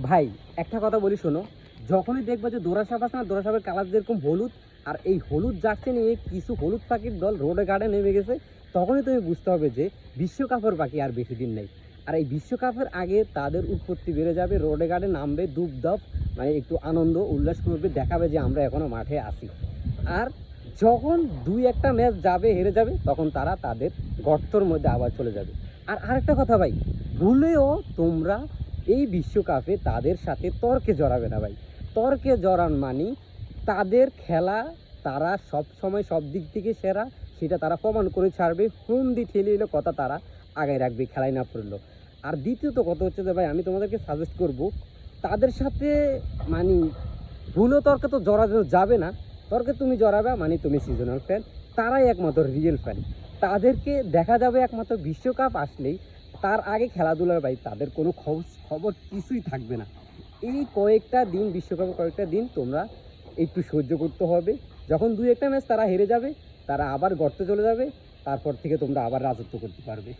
ভাই একটা কথা বলি শোনো, যখনই দেখবে যে দোরা সাপ আছে না, দোরা সাপের কালার যেরকম হলুদ, আর এই হলুদ জার্সি নিয়ে কিছু হলুদ পাখির দল রোডে ঘাটে নেমে গেছে, তখনই তুমি বুঝতে হবে যে বিশ্বকাপের বাকি আর বেশি দিন নেই। আর এই বিশ্বকাপের আগে তাদের উৎপত্তি বেড়ে যাবে, রোডে ঘাটে নামবে দুপদাপ, মানে একটু আনন্দ উল্লাস করবে, দেখাবে যে আমরা এখনও মাঠে আছি। আর যখন দুই একটা ম্যাচ যাবে, হেরে যাবে, তখন তারা তাদের গর্তর মধ্যে আবার চলে যাবে। আর আরেকটা কথা ভাই, ভুলেও তোমরা এই বিশ্বকাপে তাদের সাথে তর্কে জড়াবে না ভাই। তর্কে জড়ান মানে তাদের খেলা, তারা সব সময় সব দিক থেকে সেরা, সেটা তারা প্রমাণ করে ছাড়বে। হুন্দি ঠেলে এলো কথা তারা আগায় রাখবে, খেলায় না পড়লো। আর দ্বিতীয়ত কথা হচ্ছে যে ভাই, আমি তোমাদেরকে সাজেস্ট করব তাদের সাথে মানে ভুলও তর্কে তো জড়ানো যাবে না। তর্কে তুমি জড়াবে মানে তুমি সিজনাল ফ্যান, তারাই একমাত্র রিয়েল ফ্যান। তাদেরকে দেখা যাবে একমাত্র বিশ্বকাপ আসলেই। তার আগে খেলাধুলার ভাই তাদের কোনো খবর কিছুই থাকবে না। এই কয়েকটা দিন, বিশ্বকাপের কয়েকটা দিন তোমরা একটু সহ্য করতে হবে। যখন দুই একটা ম্যাচ তারা হেরে যাবে, তারা আবার গর্তে চলে যাবে, তারপর থেকে তোমরা আবার রাজত্ব করতে পারবে।